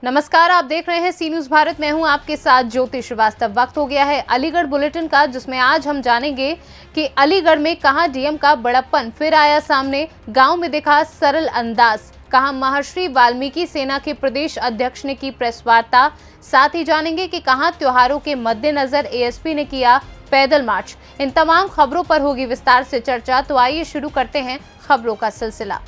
नमस्कार, आप देख रहे हैं सी न्यूज भारत। मैं हूं आपके साथ ज्योति श्रीवास्तव। वक्त हो गया है अलीगढ़ बुलेटिन का, जिसमें आज हम जानेंगे कि अलीगढ़ में कहां डीएम का बड़प्पन फिर आया सामने, गांव में दिखा सरल अंदाज, कहां महर्षि वाल्मीकि सेना के प्रदेश अध्यक्ष ने की प्रेस वार्ता। साथ ही जानेंगे कि कहां त्योहारों के मद्देनजर एएसपी ने किया पैदल मार्च। इन तमाम खबरों पर होगी विस्तार से चर्चा, तो आइए शुरू करते हैं खबरों का सिलसिला।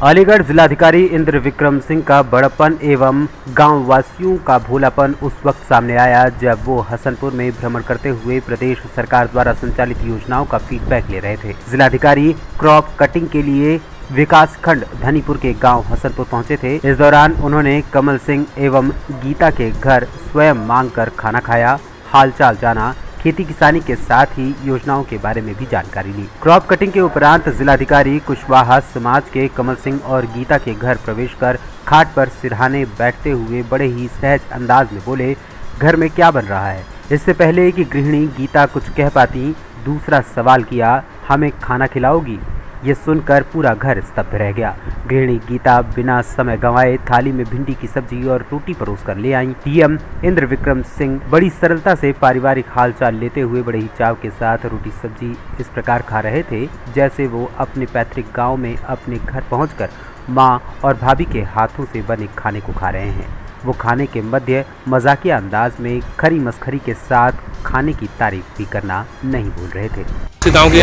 अलीगढ़ जिलाधिकारी इंद्र विक्रम सिंह का बड़प्पन एवं गांव वासियों का भोलापन उस वक्त सामने आया जब वो हसनपुर में भ्रमण करते हुए प्रदेश सरकार द्वारा संचालित योजनाओं का फीडबैक ले रहे थे। जिलाधिकारी क्रॉप कटिंग के लिए विकास खंड धनीपुर के गांव हसनपुर पहुंचे थे। इस दौरान उन्होंने कमल सिंह एवं गीता के घर स्वयं मांगकर खाना खाया, हालचाल जाना, खेती किसानी के साथ ही योजनाओं के बारे में भी जानकारी ली। क्रॉप कटिंग के उपरांत जिलाधिकारी कुशवाहा समाज के कमल सिंह और गीता के घर प्रवेश कर खाट पर सिरहाने बैठते हुए बड़े ही सहज अंदाज में बोले, घर में क्या बन रहा है। इससे पहले कि गृहिणी गीता कुछ कह पाती, दूसरा सवाल किया, हमें खाना खिलाओगी। ये सुनकर पूरा घर स्तब्ध रह गया। गृहिणी गीता बिना समय गंवाए थाली में भिंडी की सब्जी और रोटी परोस कर ले आई। डीएम इंद्र विक्रम सिंह बड़ी सरलता से पारिवारिक हालचाल लेते हुए बड़े ही चाव के साथ रोटी सब्जी इस प्रकार खा रहे थे जैसे वो अपने पैतृक गांव में अपने घर पहुंचकर मां और भाभी के हाथों से बने खाने को खा रहे हैं। वो खाने के मध्य मजाकिया अंदाज में खरी मस्खरी के साथ खाने की तारीफ भी करना नहीं भूल रहे थे। गाँव के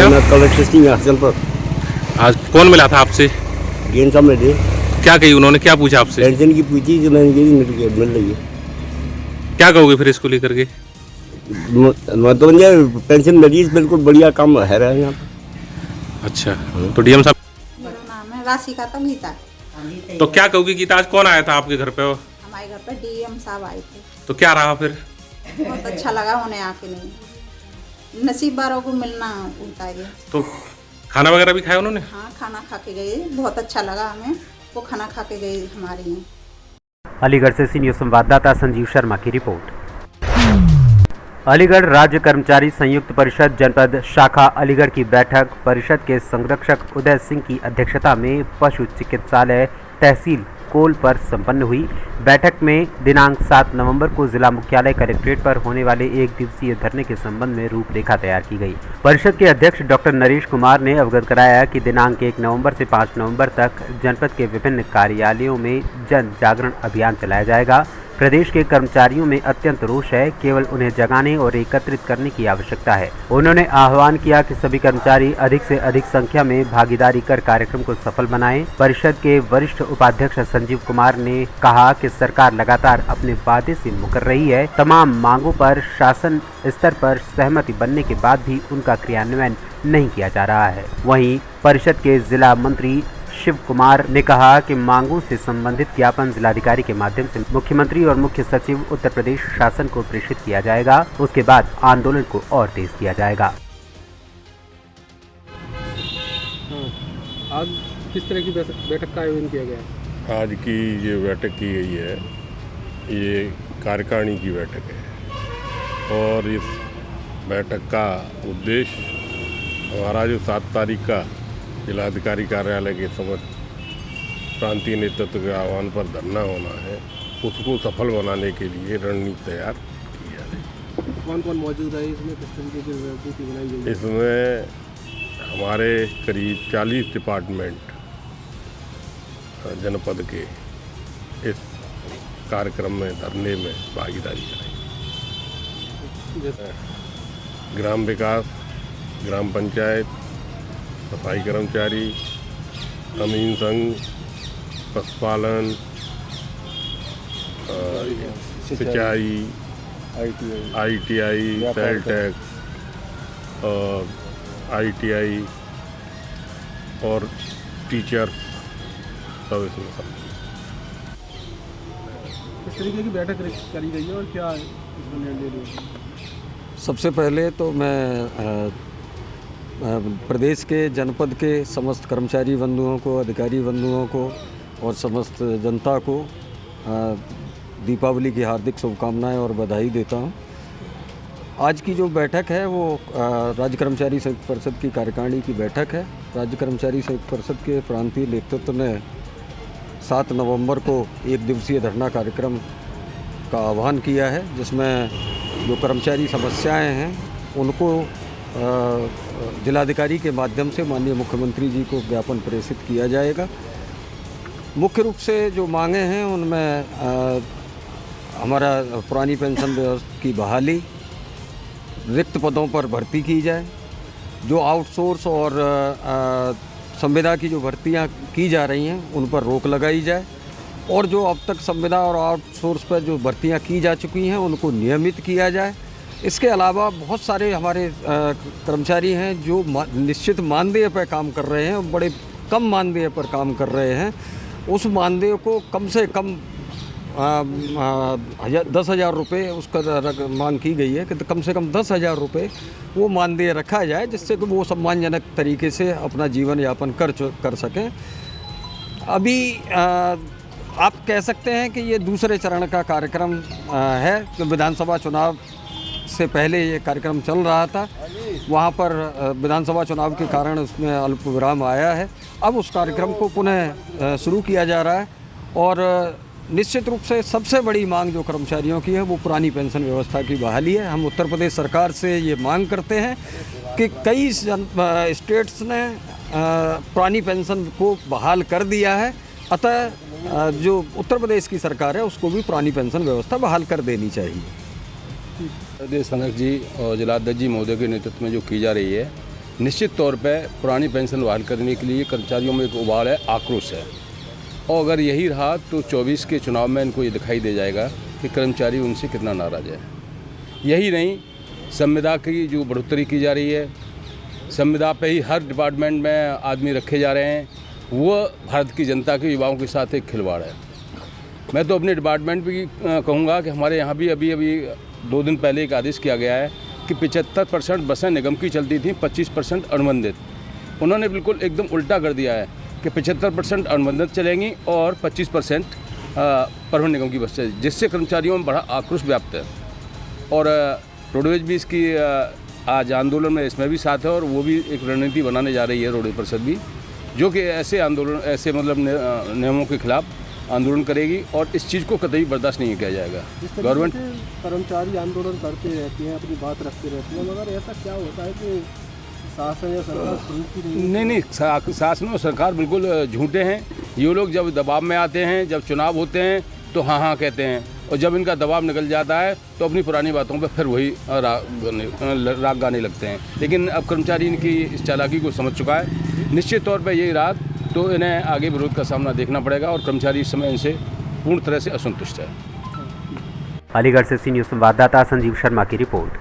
आज कौन मिला था आपसे? गेंद साहब ने दे। क्या कही उन्होंने, क्या पूछा आपसे? पेंशन की पूछी जो मैंने मिल रही है। क्या कहोगे फिर इसको लेकर के? तो पेंशन मिली, बिल्कुल बढ़िया काम है रहा है यहाँ पर। अच्छा, तो डीएम साहब, मेरा नाम है राशिका गीता। तो क्या कहोगे गीता, आज कौन आया था आपके घर पे? हमारे घर पे डीएम साहब आए थे। तो क्या रहा फिर? बहुत अच्छा लगा उन्हें आके, नहीं नसीब वालों को मिलना होता है। तो खाना वगैरह भी खाया उन्होंने? हाँ, खाना खा के गए, बहुत अच्छा लगा हमें। वो खाना खा के गए हमारे यहाँ। अलीगढ़ से सी न्यूज संवाददाता संजीव शर्मा की रिपोर्ट। अलीगढ़ राज्य कर्मचारी संयुक्त परिषद जनपद शाखा अलीगढ़ की बैठक परिषद के संरक्षक उदय सिंह की अध्यक्षता में पशु चिकित्सालय तहसील कोल पर संपन्न हुई। बैठक में दिनांक 7 नवंबर को जिला मुख्यालय कलेक्ट्रेट पर होने वाले एक दिवसीय धरने के संबंध में रूपरेखा तैयार की गई। परिषद के अध्यक्ष डॉक्टर नरेश कुमार ने अवगत कराया कि दिनांक 1 नवंबर से 5 नवंबर तक जनपद के विभिन्न कार्यालयों में जन जागरण अभियान चलाया जाएगा। प्रदेश के कर्मचारियों में अत्यंत रोष है, केवल उन्हें जगाने और एकत्रित करने की आवश्यकता है। उन्होंने आह्वान किया कि सभी कर्मचारी अधिक से अधिक संख्या में भागीदारी कर कार्यक्रम को सफल बनाएं। परिषद के वरिष्ठ उपाध्यक्ष संजीव कुमार ने कहा कि सरकार लगातार अपने वादे से मुकर रही है। तमाम मांगों पर शासन स्तर पर सहमति बनने के बाद भी उनका क्रियान्वयन नहीं किया जा रहा है। वहीं परिषद के जिला मंत्री शिव कुमार ने कहा कि मांगों से संबंधित ज्ञापन जिलाधिकारी के माध्यम से मुख्यमंत्री और मुख्य सचिव उत्तर प्रदेश शासन को प्रेषित किया जाएगा। उसके बाद आंदोलन को और तेज किया जाएगा। आज किस तरह की बैठक का आयोजन किया गया है? आज की जो बैठक की गई है ये कार्यकारिणी की बैठक है और इस बैठक का उद्देश्य हमारा जो 7 तारीख का जिलाधिकारी कार्यालय के समक्ष प्रांतीय नेतृत्व के आह्वान पर धरना होना है, उसको सफल बनाने के लिए रणनीति तैयार की जा रही है। कौन कौन मौजूद है इसमें, किस तरीके की रणनीति बनाई गई? इसमें हमारे करीब 40 डिपार्टमेंट जनपद के इस कार्यक्रम में धरने में भागीदारी करेंगे। ग्राम विकास, ग्राम पंचायत, सफाई कर्मचारी, अमीन संघ, पशुपालन, सिंचाई, ITI, सेल टैक्स और ITI और टीचर सब इसमें सब। किस तरीके की बैठक करी गई है और क्या इसमें निर्णय लिया? सबसे पहले तो मैं प्रदेश के जनपद के समस्त कर्मचारी बंधुओं को, अधिकारी बंधुओं को और समस्त जनता को दीपावली की हार्दिक शुभकामनाएं और बधाई देता हूं। आज की जो बैठक है वो राज्य कर्मचारी संयुक्त परिषद की कार्यकारिणी की बैठक है। राज्य कर्मचारी संयुक्त परिषद के प्रांतीय नेतृत्व ने 7 नवंबर को 1 दिवसीय धरना कार्यक्रम का आह्वान किया है, जिसमें जो कर्मचारी समस्याएं हैं उनको जिलाधिकारी के माध्यम से माननीय मुख्यमंत्री जी को ज्ञापन प्रेषित किया जाएगा। मुख्य रूप से जो मांगे हैं उनमें हमारा पुरानी पेंशन व्यवस्था की बहाली, रिक्त पदों पर भर्ती की जाए, जो आउटसोर्स और संविदा की जो भर्तियां की जा रही हैं उन पर रोक लगाई जाए, और जो अब तक संविदा और आउटसोर्स पर जो भर्तियां की जा चुकी हैं उनको नियमित किया जाए। इसके अलावा बहुत सारे हमारे कर्मचारी हैं जो निश्चित मानदेय पर काम कर रहे हैं, बड़े कम मानदेय पर काम कर रहे हैं। उस मानदेय को कम से कम 10,000 रुपये उसका मांग की गई है कि कम से कम 10,000 रुपये वो मानदेय रखा जाए, जिससे कि वो सम्मानजनक तरीके से अपना जीवन यापन कर सकें। अभी आप कह सकते हैं कि ये दूसरे चरण का कार्यक्रम है कि विधानसभा चुनाव से पहले ये कार्यक्रम चल रहा था, वहाँ पर विधानसभा चुनाव के कारण उसमें अल्प विराम आया है। अब उस कार्यक्रम को पुनः शुरू किया जा रहा है, और निश्चित रूप से सबसे बड़ी मांग जो कर्मचारियों की है वो पुरानी पेंशन व्यवस्था की बहाली है। हम उत्तर प्रदेश सरकार से ये मांग करते हैं कि कई स्टेट्स ने पुरानी पेंशन को बहाल कर दिया है, अतः जो उत्तर प्रदेश की सरकार है उसको भी पुरानी पेंशन व्यवस्था बहाल कर देनी चाहिए। प्रदेश संरक्षक जी और जिलाध्यक्ष जी महोदय के नेतृत्व में जो की जा रही है, निश्चित तौर पर पुरानी पेंशन बहाल करने के लिए कर्मचारियों में एक उबाल है, आक्रोश है, और अगर यही रहा तो 24 के चुनाव में इनको ये दिखाई दे जाएगा कि कर्मचारी उनसे कितना नाराज़ है। यही नहीं, संविदा की जो बढ़ोतरी की जा रही है, संविदा पे ही हर डिपार्टमेंट में आदमी रखे जा रहे हैं, वो भारत की जनता के युवाओं के साथ एक खिलवाड़ है। मैं तो अपने डिपार्टमेंट भी कहूँगा कि हमारे यहाँ भी अभी 2 दिन पहले एक आदेश किया गया है कि 75% बसें निगम की चलती थी, 25% अनुबंधित। उन्होंने बिल्कुल एकदम उल्टा कर दिया है कि 75% अनुबंधित चलेंगी और 25% परिवहन निगम की बस चलेगी, जिससे कर्मचारियों में बड़ा आक्रोश व्याप्त है। और रोडवेज भी इसकी आज आंदोलन में इसमें भी साथ है, और वो भी एक रणनीति बनाने जा रही है रोडवेज परिषद भी, जो कि ऐसे आंदोलन, ऐसे मतलब नियमों के खिलाफ आंदोलन करेगी, और इस चीज़ को कतई बर्दाश्त नहीं किया जाएगा। गवर्नमेंट कर्मचारी आंदोलन करते रहते हैं, अपनी बात रखते रहते हैं, मगर ऐसा क्या होता है कि शासन या सरकार सुनती नहीं, शासन और सरकार बिल्कुल झूठे हैं। ये लोग जब दबाव में आते हैं, जब चुनाव होते हैं तो हाँ कहते हैं, और जब इनका दबाव निकल जाता है तो अपनी पुरानी बातों पर फिर वही राग गाने लगते हैं। लेकिन अब कर्मचारी इनकी इस चालाकी को समझ चुका है। निश्चित तौर पर यही रात तो इन्हें आगे विरोध का सामना देखना पड़ेगा, और कर्मचारी इस समय इनसे पूर्ण तरह से असंतुष्ट है। अलीगढ़ से सी न्यूज़ संवाददाता संजीव शर्मा की रिपोर्ट।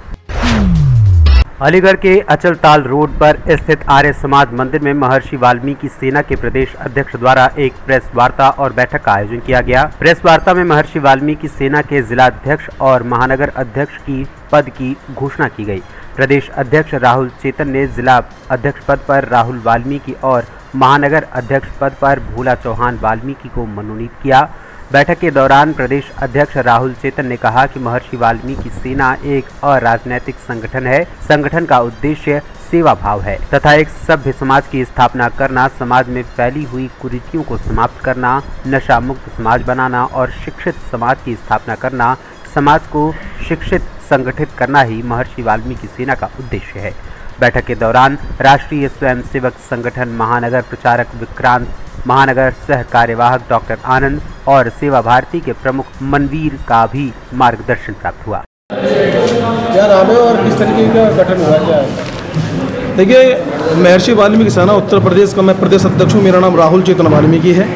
अलीगढ़ के अचलताल रोड पर स्थित आर्य समाज मंदिर में महर्षि वाल्मीकि सेना के प्रदेश अध्यक्ष द्वारा एक प्रेस वार्ता और बैठक का आयोजन किया गया। प्रेस वार्ता में महर्षि वाल्मीकि सेना के जिलाध्यक्ष और महानगर अध्यक्ष की पद की घोषणा की गई। प्रदेश अध्यक्ष राहुल चेतन ने जिला अध्यक्ष पद पर राहुल वाल्मीकि और महानगर अध्यक्ष पद पर भोला चौहान वाल्मीकि को मनोनीत किया। बैठक के दौरान प्रदेश अध्यक्ष राहुल चेतन ने कहा कि महर्षि वाल्मीकि सेना एक अराजनैतिक संगठन है। संगठन का उद्देश्य सेवा भाव है तथा एक सभ्य समाज की स्थापना करना, समाज में फैली हुई कुरीतियों को समाप्त करना, नशा मुक्त समाज बनाना और शिक्षित समाज की स्थापना करना। समाज को शिक्षित संगठित करना ही महर्षि वाल्मीकि सेना का उद्देश्य है। बैठक के दौरान राष्ट्रीय स्वयंसेवक संगठन महानगर प्रचारक विक्रांत, महानगर सह कार्यवाहक डॉक्टर आनंद और सेवा भारती के प्रमुख मनवीर का भी मार्गदर्शन प्राप्त हुआ। क्या नाम है और किस तरीके का गठन हुआ क्या है? देखिए, महर्षि वाल्मीकि सेना उत्तर प्रदेश का मैं प्रदेश अध्यक्ष हूँ। मेरा नाम राहुल चेतन वाल्मीकि है।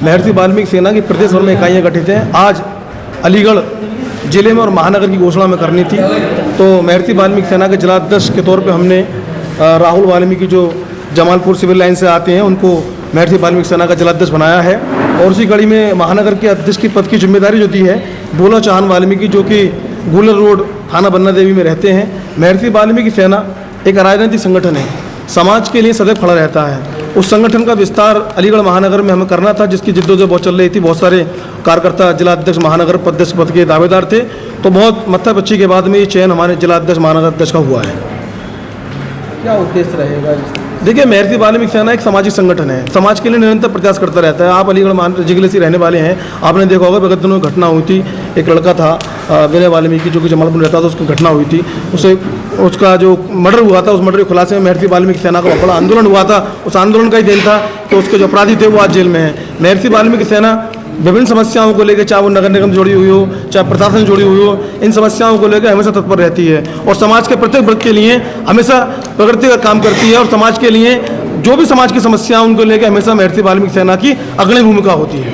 महर्षि वाल्मीकि सेना की प्रदेश भर में इकाइयाँ गठित हैं। आज अलीगढ़ जिले में और महानगर की घोषणा में करनी थी, तो महर्षि वाल्मीकि सेना के जिलाध्यक्ष के तौर पे हमने राहुल वाल्मीकि जो जमालपुर सिविल लाइन से आते हैं उनको महर्षि वाल्मीकि सेना का जिलाध्यक्ष बनाया है। और उसी कड़ी में महानगर के अध्यक्ष की पद की जिम्मेदारी जो दी है भोला चौहान वाल्मीकि, जो कि गुलर रोड थाना बन्ना देवी में रहते हैं। महर्षि वाल्मीकि सेना एक राजनीतिक संगठन है, समाज के लिए सदैव खड़ा रहता है। उस संगठन का विस्तार अलीगढ़ महानगर में हमें करना था, जिसकी जिद्दोजहद बहुत चल रही थी। बहुत सारे कार्यकर्ता जिलाध्यक्ष महानगर अध्यक्ष पद के दावेदार थे, तो बहुत मत्थापच्ची के बाद में ये चयन हमारे जिलाध्यक्ष महानगर अध्यक्ष का हुआ है। क्या उद्देश्य रहेगा देखिए, महर्षि वाल्मीकि सेना एक सामाजिक संगठन है, समाज के लिए निरंतर प्रयास करता रहता है। आप अलीगढ़ जिले से रहने वाले हैं, आपने देखा होगा विगत दिनों में घटना हुई थी, एक लड़का था विनय वाल्मीकि जो कि जमालपुर में रहता था, उसकी घटना हुई थी, उसे उसका जो मर्डर हुआ था, उस मर्डर के खुलासे में महर्षि वाल्मीकि सेना का बड़ा आंदोलन हुआ था। उस आंदोलन का ही देन था कि उसके जो अपराधी थे वो आज जेल में हैं। महर्षि वाल्मीकि सेना विभिन्न समस्याओं को लेकर, चाहे वो नगर निगम जुड़ी हुई हो, चाहे प्रशासन जुड़ी हुई हो, इन समस्याओं को लेकर हमेशा तत्पर रहती है और समाज के प्रत्येक वर्ग के लिए हमेशा प्रगति का काम करती है और समाज के लिए जो भी समाज की समस्याएं उनको लेकर हमेशा महर्षि वाल्मीकि सेना की अग्रणी भूमिका होती है।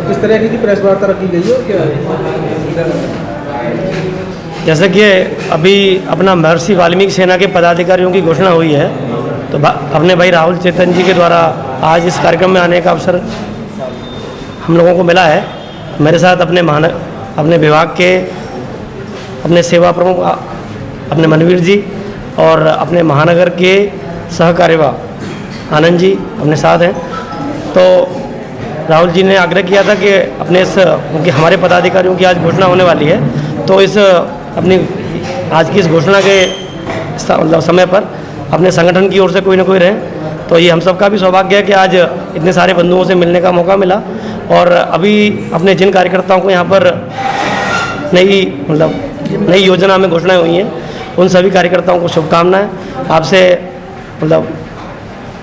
किस तरह की प्रेस वार्ता रखी गई है क्या? जैसे कि अभी अपना महर्षि वाल्मीकि सेना के पदाधिकारियों की घोषणा हुई है, तो अपने भाई राहुल चेतन जी के द्वारा आज इस कार्यक्रम में आने का अवसर हम लोगों को मिला है। मेरे साथ अपने विभाग के अपने सेवा प्रमुख अपने मनवीर जी और अपने महानगर के सहकार्यवाह आनंद जी अपने साथ हैं। तो राहुल जी ने आग्रह किया था कि उनके हमारे पदाधिकारियों की आज घोषणा होने वाली है, तो अपनी आज की इस घोषणा के समय पर अपने संगठन की ओर से कोई ना कोई रहे। तो ये हम सबका भी सौभाग्य है कि आज इतने सारे बंधुओं से मिलने का मौका मिला और अभी अपने जिन कार्यकर्ताओं को यहाँ पर नई योजना में घोषणाएं हुई हैं, उन सभी कार्यकर्ताओं को शुभकामनाएं। आपसे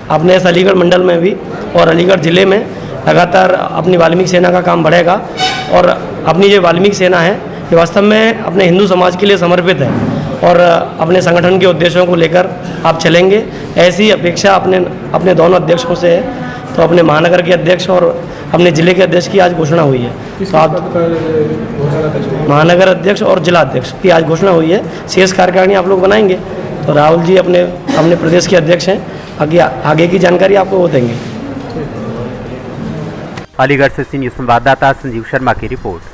अपने इस अलीगढ़ मंडल में भी और अलीगढ़ ज़िले में लगातार अपनी वाल्मीकि सेना का काम बढ़ेगा और अपनी जो वाल्मीकि सेना है ये वास्तव में अपने हिंदू समाज के लिए समर्पित है और अपने संगठन के उद्देश्यों को लेकर आप चलेंगे, ऐसी अपेक्षा अपने दोनों अध्यक्षों से है। तो अपने महानगर के अध्यक्ष और अपने ज़िले के अध्यक्ष की आज घोषणा हुई है। तो आप महानगर अध्यक्ष और जिला अध्यक्ष की आज घोषणा हुई है। शेष कार्यकारिणी आप लोग बनाएंगे। तो राहुल जी अपने प्रदेश के अध्यक्ष हैं, आगे की जानकारी आपको वो देंगे। अलीगढ़ से सीनियर संवाददाता संजीव शर्मा की रिपोर्ट।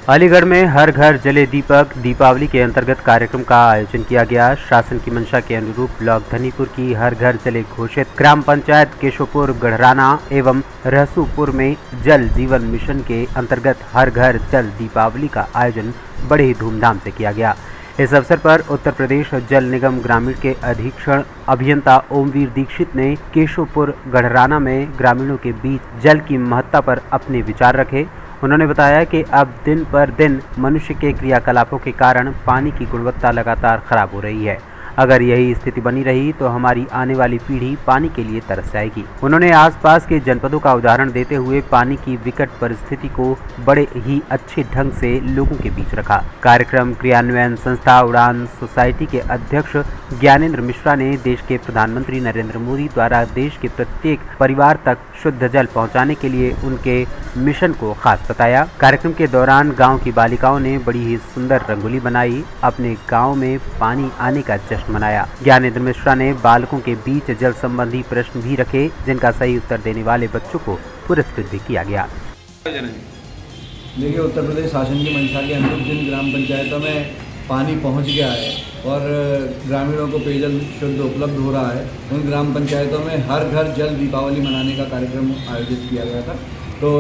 अलीगढ़ में हर घर जले दीपक दीपावली के अंतर्गत कार्यक्रम का आयोजन किया गया। शासन की मंशा के अनुरूप ब्लॉक धनीपुर की हर घर जले घोषित ग्राम पंचायत केशवपुर गढ़राना एवं रहसूपुर में जल जीवन मिशन के अंतर्गत हर घर जल दीपावली का आयोजन बड़े ही धूमधाम से किया गया। इस अवसर पर उत्तर प्रदेश जल निगम ग्रामीण के अधीक्षण अभियंता ओमवीर दीक्षित ने केशवपुर गढ़राना में ग्रामीणों के बीच जल की महत्ता पर अपने विचार रखे। उन्होंने बताया कि अब दिन पर दिन मनुष्य के क्रियाकलापों के कारण पानी की गुणवत्ता लगातार खराब हो रही है। अगर यही स्थिति बनी रही तो हमारी आने वाली पीढ़ी पानी के लिए तरस जाएगी। उन्होंने आसपास के जनपदों का उदाहरण देते हुए पानी की विकट परिस्थिति को बड़े ही अच्छे ढंग से लोगों के बीच रखा। कार्यक्रम क्रियान्वयन संस्था उड़ान सोसाइटी के अध्यक्ष ज्ञानेंद्र मिश्रा ने देश के प्रधानमंत्री नरेंद्र मोदी द्वारा देश के प्रत्येक परिवार तक शुद्ध जल पहुंचाने के लिए उनके मिशन को खास बताया। कार्यक्रम के दौरान गांव की बालिकाओं ने बड़ी ही सुंदर रंगोली बनाई, अपने गांव में पानी आने का जश्न मनाया। ज्ञानेंद्र मिश्रा ने बालकों के बीच जल संबंधी प्रश्न भी रखे, जिनका सही उत्तर देने वाले बच्चों को पुरस्कृत भी किया गया। देखिए, उत्तर प्रदेश शासन की मंशा के अनुरूप जिन ग्राम पंचायतों में पानी पहुंच गया है और ग्रामीणों को पेयजल शुद्ध उपलब्ध हो रहा है, उन ग्राम पंचायतों में हर घर जल दीपावली मनाने का कार्यक्रम आयोजित किया गया था। तो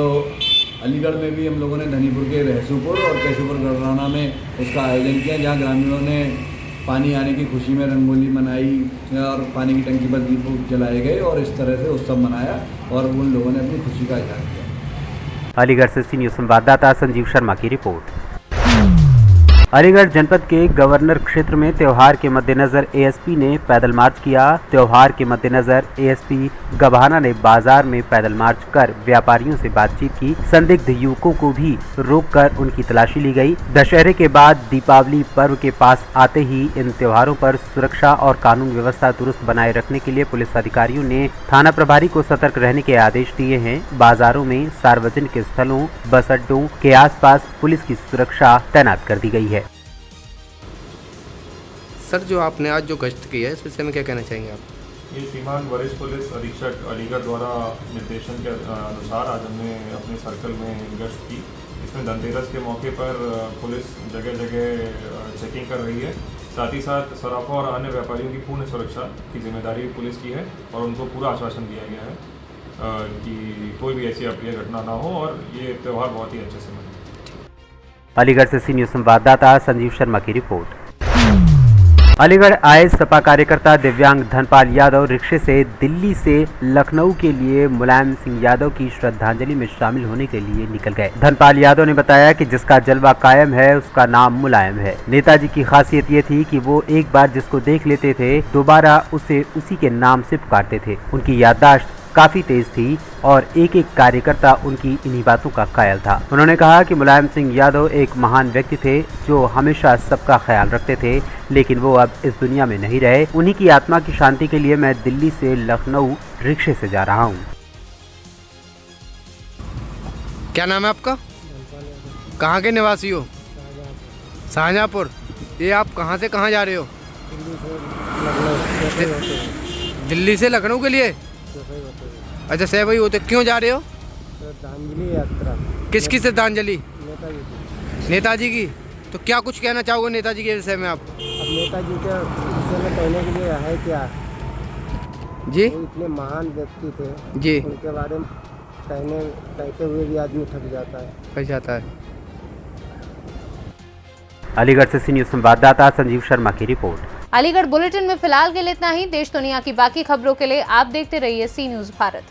अलीगढ़ में भी हम लोगों ने धनीपुर के रहसूपुर और केशवपुर गढ़राना में उसका आयोजन किया, जहाँ ग्रामीणों ने पानी आने की खुशी में रंगोली मनाई और पानी की टंकी पर दीप जलाए गए और इस तरह से उत्सव मनाया और उन लोगों ने अपनी खुशी का इजहार किया। अलीगढ़ से सीनियर संवाददाता संजीव शर्मा की रिपोर्ट। अलीगढ़ जनपद के गवर्नर क्षेत्र में त्योहार के मद्देनजर एएसपी ने पैदल मार्च किया। त्योहार के मद्देनजर एएसपी गभाना ने बाजार में पैदल मार्च कर व्यापारियों से बातचीत की। संदिग्ध युवकों को भी रोककर उनकी तलाशी ली गई। दशहरे के बाद दीपावली पर्व के पास आते ही इन त्योहारों पर सुरक्षा और कानून व्यवस्था दुरुस्त बनाए रखने के लिए पुलिस अधिकारियों ने थाना प्रभारी को सतर्क रहने के आदेश दिए हैं। बाजारों में, सार्वजनिक स्थलों, बस अड्डों के आसपास पुलिस की सुरक्षा तैनात कर दी गई है। सर, जो आपने आज जो गश्त की है इस विषय में क्या कहना चाहेंगे आप? ये श्रीमान वरिष्ठ पुलिस अधीक्षक अलीगढ़ द्वारा निर्देशन के अनुसार आज हमने अपने सर्कल में गश्त की। इसमें धनतेरस के मौके पर पुलिस जगह जगह चेकिंग कर रही है। साथ ही साथ सराफा और अन्य व्यापारियों की पूर्ण सुरक्षा की जिम्मेदारी पुलिस की है और उनको पूरा आश्वासन दिया गया है कि कोई भी ऐसी अप्रिय घटना ना हो और ये त्यौहार बहुत ही अच्छे से मने। अलीगढ़ से सी न्यूज संवाददाता संजीव शर्मा की रिपोर्ट। अलीगढ़ आए सपा कार्यकर्ता दिव्यांग धनपाल यादव रिक्शे से दिल्ली से लखनऊ के लिए मुलायम सिंह यादव की श्रद्धांजलि में शामिल होने के लिए निकल गए। धनपाल यादव ने बताया कि जिसका जलवा कायम है उसका नाम मुलायम है। नेताजी की खासियत ये थी कि वो एक बार जिसको देख लेते थे दोबारा उसे उसी के नाम से पुकारते थे। उनकी याददाश्त काफी तेज थी और एक एक कार्यकर्ता उनकी इन्हीं बातों का कायल था। उन्होंने कहा कि मुलायम सिंह यादव एक महान व्यक्ति थे जो हमेशा सबका ख्याल रखते थे, लेकिन वो अब इस दुनिया में नहीं रहे। उन्हीं की आत्मा की शांति के लिए मैं दिल्ली से लखनऊ रिक्शे से जा रहा हूँ। क्या नाम है आपका? कहाँ के निवासी हो? शाहजहाँपुर। ये आप कहाँ से कहाँ जा रहे हो? दिल्ली से लखनऊ के लिए? अच्छा सहभाई होते क्यों जा रहे हो? श्रद्धांजलि यात्रा। किसकी श्रद्धांजलि? नेताजी की। नेताजी की। तो क्या कुछ कहना चाहोगे नेताजी के विषय में आप? अब नेताजी के विषय में कहने के लिए है क्या जी? वो इतने महान व्यक्ति थे जी। उनके बारे में कहते हुए भी आदमी थक जाता है। थक जाता है। अलीगढ़ से सी न्यूज संवाददाता संजीव शर्मा की रिपोर्ट। अलीगढ़ बुलेटिन में फिलहाल के लिए इतना ही। देश दुनिया की बाकी खबरों के लिए आप देखते रहिए सी न्यूज भारत।